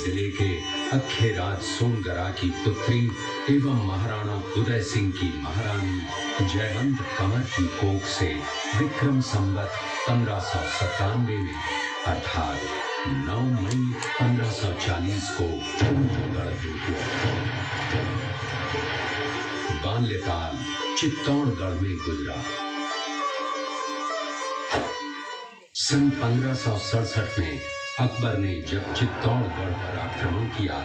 जिले के अखेराज सोनगरा की पुत्री एवं महाराणा उदय सिंह की महारानी जयवंत कंवर की कोख से विक्रम संवत 1597 में अर्थात 9 मई 1540 को कुंभलगढ़ हुआ। बाल्यकाल चित्तौड़गढ़ में गुजरा। सन 1567 में अकबर ने जब चित्तौड़गढ़ पर आक्रमण किया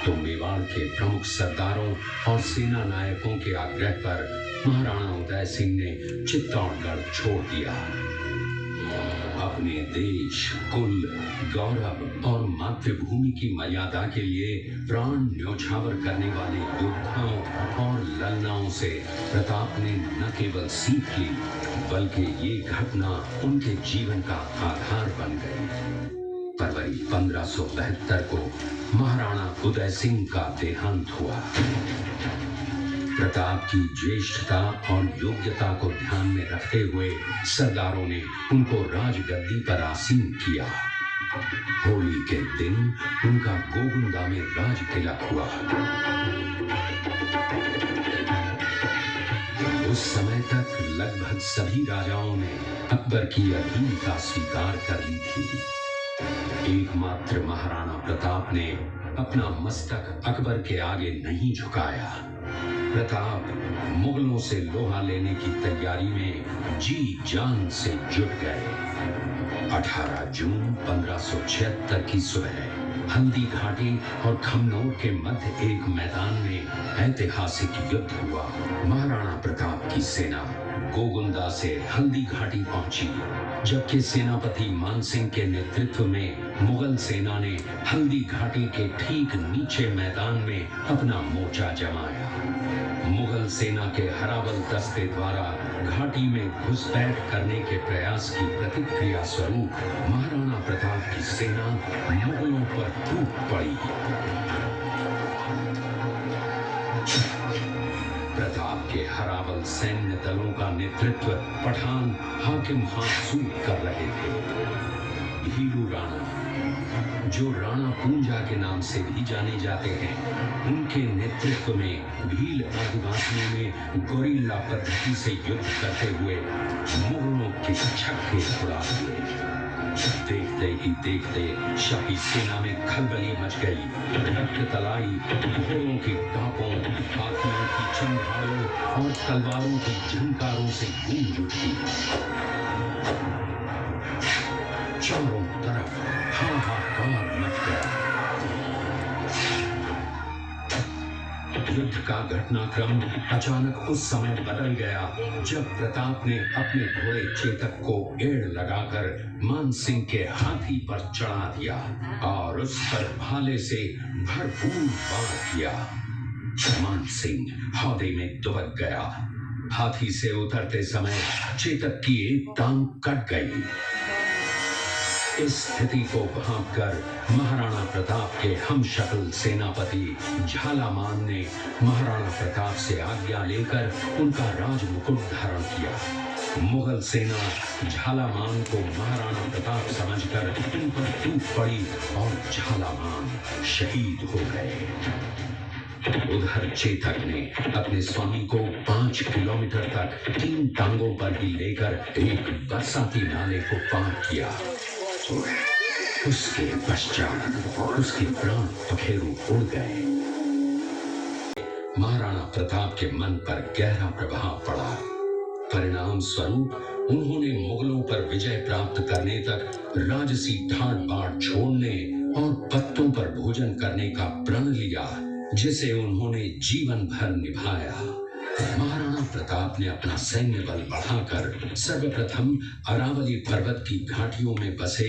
तो मेवाड़ के प्रमुख सरदारों और सेना नायकों के आग्रह पर महाराणा उदय सिंह ने चित्तौड़गढ़ छोड़ दिया। अपने देश, कुल, गौरव और मातृभूमि की मर्यादा के लिए प्राण न्योछावर करने वाले योद्धाओं और ललनाओं से प्रताप ने न केवल सीख ली बल्कि ये घटना उनके जीवन का आधार बन गई। फरवरी 1572 को महाराणा उदय सिंह का देहांत हुआ। प्रताप की ज्येष्ठता और योग्यता को ध्यान में रखते हुए सरदारों ने उनको राजगद्दी पर आसीन किया। होली के दिन उनका गोगुंदा में राज तिलक हुआ। उस समय तक लगभग सभी राजाओं ने अकबर की अधीनता स्वीकार कर ली थी। एकमात्र महाराणा प्रताप ने अपना मस्तक अकबर के आगे नहीं झुकाया। प्रताप मुगलों से लोहा लेने की तैयारी में जी जान से जुट गए। 18 जून 1576 की सुबह हल्दी घाटी और खमनोर के मध्य एक मैदान में ऐतिहासिक युद्ध हुआ। महाराणा प्रताप की सेना गोगुंदा से हल्दी घाटी पहुंची, जबकि सेनापति मानसिंह के नेतृत्व में मुगल सेना ने हल्दी घाटी के ठीक नीचे मैदान में अपना मोर्चा जमाया। मुगल सेना के हराबल दस्ते द्वारा घाटी में घुसपैठ करने के प्रयास की प्रतिक्रिया स्वरूप महाराणा प्रताप की सेना मुगलों पर टूट पड़ी। प्रताप के हराबल सैन्य दलों का नेतृत्व पठान हाकिम खान सूद कर रहे थे। भीलू राणा, जो राणा पूंजा के नाम से भी जाने जाते हैं, उनके नेतृत्व में भील आदिवासियों ने गोरिल्ला पद्धति से युद्ध करते हुए मुगलों के छक्के उड़ा दिए। देखते ही देखते शाही सेना में खलबली मच गई। रक्त तलाई घोड़ों की टापों, हाथियों की चिंगारों और तलवारों की झंकारों से गूंज उठी। चारों तरफ हाहाकार मच गया। युद्ध का घटनाक्रम अचानक उस समय बदल गया जब प्रताप ने अपने घोड़े चेतक को एड़ लगाकर मानसिंह के हाथी पर चढ़ा दिया और उस पर भाले से भरपूर वार किया। मानसिंह हौदे में दुबक गया। हाथी से उतरते समय चेतक की एक टांग कट गई। इस स्थिति को भांपकर महाराणा प्रताप के हमशक्ल सेनापति झालामान ने महाराणा प्रताप से आज्ञा लेकर उनका राजमुकुट धारण किया। मुगल सेना झालामान को महाराणा प्रताप समझकर उन पर टूट पड़ी और झालामान शहीद हो गए। उधर चेतक ने अपने स्वामी को 5 किलोमीटर तक 3 टांगों पर ही लेकर एक बरसाती नाले को पार किया। उसके पश्चात उसके प्राण पखेरु उड़ गए। महाराणा प्रताप के मन पर गहरा प्रभाव पड़ा। परिणाम स्वरूप उन्होंने मुगलों पर विजय प्राप्त करने तक राजसी ठाट बाट छोड़ने और पत्तों पर भोजन करने का प्रण लिया, जिसे उन्होंने जीवन भर निभाया। महाराणा प्रताप ने अपना सैन्य बल बढ़ाकर सर्वप्रथम अरावली पर्वत की घाटियों में बसे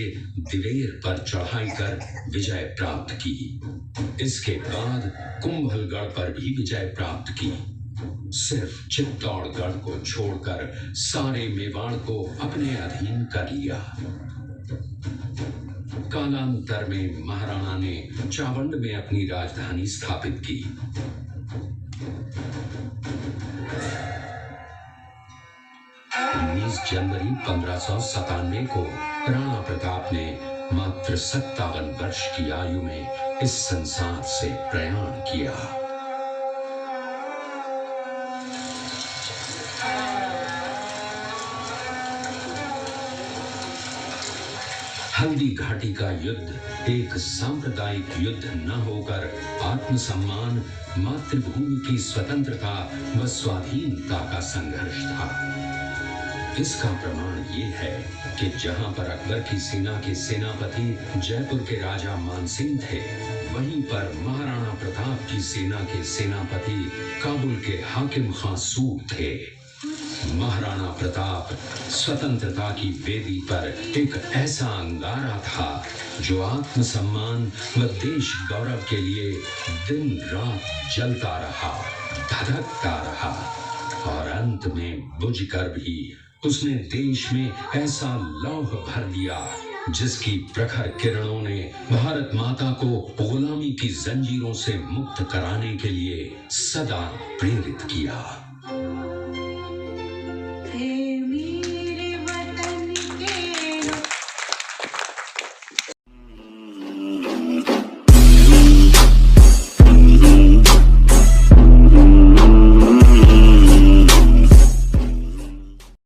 दिवेर पर चढ़ाई कर विजय प्राप्त की। इसके बाद कुंभलगढ़ पर भी विजय प्राप्त की। सिर्फ चित्तौड़गढ़ को छोड़कर सारे मेवाड़ को अपने अधीन कर लिया। कालांतर में महाराणा ने चावंड में अपनी राजधानी स्थापित की। 19 जनवरी 1597 को राणा प्रताप ने मात्र 57 वर्ष की आयु में इस संसार से प्रयाण किया। हल्दी घाटी का युद्ध एक सांप्रदायिक युद्ध न होकर आत्मसम्मान, मातृभूमि की स्वतंत्रता व स्वाधीनता का संघर्ष था। इसका प्रमाण ये है कि जहां पर अकबर की सेना के सेनापति जयपुर के राजा मानसिंह थे, वहीं पर महाराणा प्रताप की सेना के सेनापति काबुल के हाकिम खां सूर थे। महाराणा प्रताप स्वतंत्रता की वेदी पर एक ऐसा अंगारा था जो आत्मसम्मान व देश गौरव के लिए दिन रात जलता रहा, धधकता रहा और अंत में बुझकर भी उसने देश में ऐसा लौह भर दिया जिसकी प्रखर किरणों ने भारत माता को गुलामी की जंजीरों से मुक्त कराने के लिए सदा प्रेरित किया।